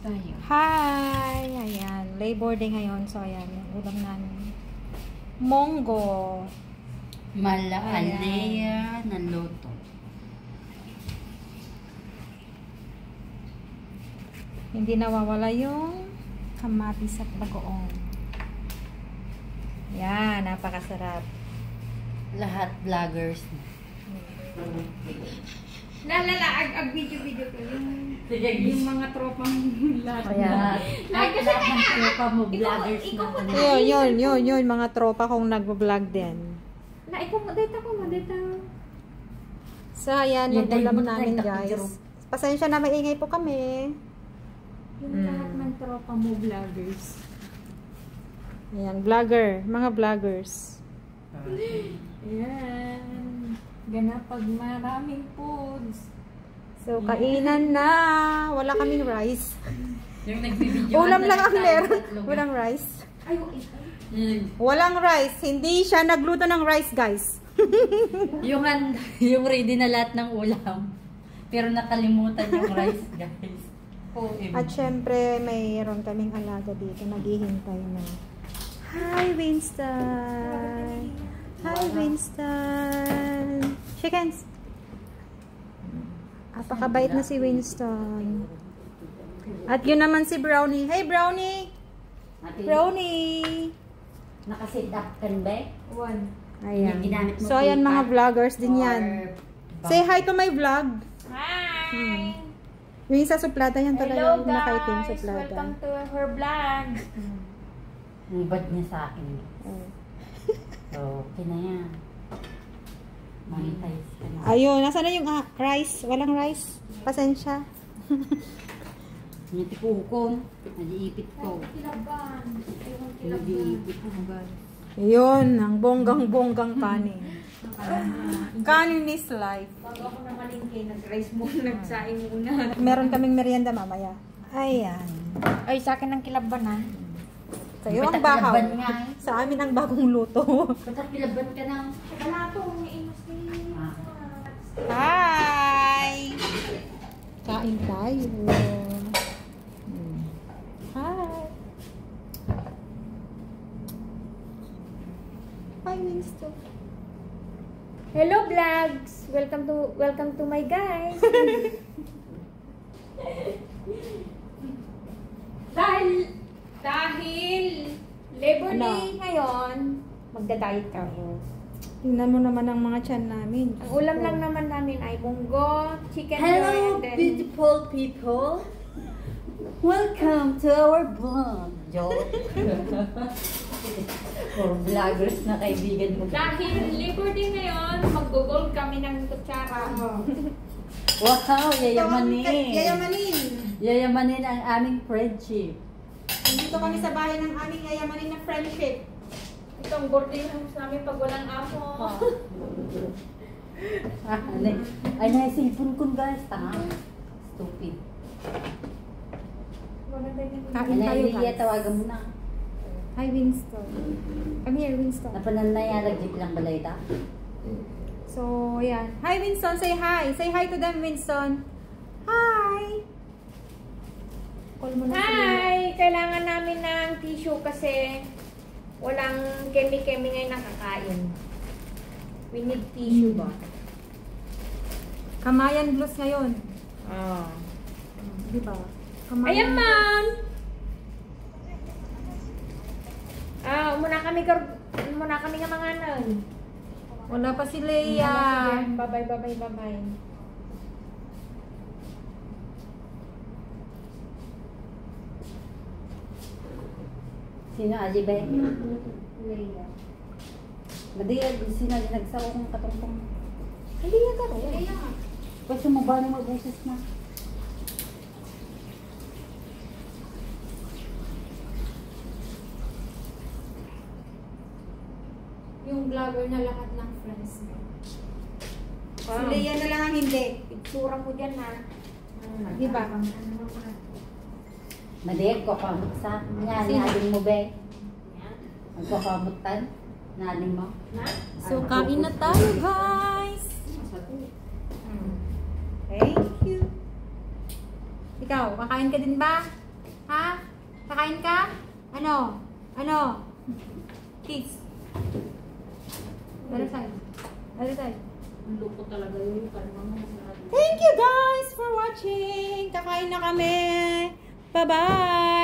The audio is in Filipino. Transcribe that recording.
tayo. Hi! Ayan. Labor Day ngayon. So, ayan. Yung ulam namin. Monggo. Mala alea na loto. Hindi nawawala yung kamatis at bagoong. Yan. Napakasarap. Lahat vloggers na. Video ko yung mga tropang lahat. Lahat ng tropa mo vloggers na. Yun. Mga tropa kong nag-vlog din. Data. So, ayan. Yung ulam namin, guys. Pasensya na, maingay po kami. Yung lahat ng tropa mo vloggers. Ayan, vlogger. Mga vloggers. Ayan. Ganap pag maraming foods. So, kainan na. Wala kaming rice. Yung nagbibideo. Ulam lang ang meron. Walang rice. Walang rice. Hindi siya nagluto ng rice, guys. yung ready na lahat ng ulam. Pero nakalimutan yung rice, guys. At syempre, mayroon kaming alaga dito. Naghihintay na. Hi, Winston. Hi, Winston. Chickens. Apakabait na si Winston. At yun naman si Brownie. Hey, Brownie! Brownie! Nakasit up kan ba? Ayan. So, ayan mga vloggers din yan. Say hi to my vlog. Hi! Yung isa suplada yan talaga. Hello Yung nakaitim guys! suplada. Welcome to her vlog. Ang bad niya sa akin. So, okay na yan. Monetize ka na. Ayun, nasa na yung rice? Walang rice? Pasensya. Yung tikukon. Nag-iipit ko. Kilaban. Nag-iipit ko, guys. Yun, ang bonggang-bonggang kanin. Kanin is life. Bago ako na malingki, nag-rice muna, nagsaing muna. Meron kaming merienda mamaya. Ayan. Ay, sa akin ang kilaban ha. Sa iyo ang bahaw. Kilaban nga eh. Sa amin ang bagong luto. Kilaban ka ng... Wala to, umiinos din. Hi! Kain tayo. Hi! Hi, Winston. Hello vlogs! Welcome to my guys. Dahil Labor Day ngayon, magda-diet kami. Tingnan mo naman ang mga tiyan namin. Ang ulam lang naman namin ay munggo, chicken joy, Hello, and then beautiful people. Welcome to our vlog. Joke. For vloggers na kaibigan mo. dahil Labor Day ngayon, mag-gold kami ng kutsara. Wow, yayamanin. Yayamanin. Yayamanin ang aming friendship. Nandito kami sa bahay ng aming yayamanin na friendship. Ito ang boarding house namin pag walang amo. Ay, naisipon ko guys. Tanga. Stupid. Kain tayo, guys. Tawagan mo na. Hi, Winston. Come here, Winston. Napananay, nag-jeep lang balay ta. So, yan. Hi, Winston. Say hi. Say hi to them, Winston. Hi! Call mo na Hi! Kailangan namin ng tissue kasi walang kemi-kemi ngayon nakakain. We need tissue ba? Kamayan blues ngayon. Oh. Di ba? Ayan, ma'am! Muna kami nga mga nun. Wala pa si Leia. Bye-bye. Sino Ali ba? Leia. Madiyag, sino Ali nagsawa kong katungkong. Hindi yan ka rin. Leia. Kasi mabali mag-usis na. Yung vlogger na lahat ng friends mo. Si Leia na lang ang hindi. Itsura mo dyan ha. Di ba? Madiyag ko kamot sa. Naling mo ba? Magkakamutan. Naling mo. So, kain na tayo, guys. Thank you. Ikaw, kakain ka din ba? Kakain ka? Ano? Ano? Kiss. Other side. Other side. Ang lupo talaga yun. Thank you guys for watching. Kakain na kami. Bye-bye.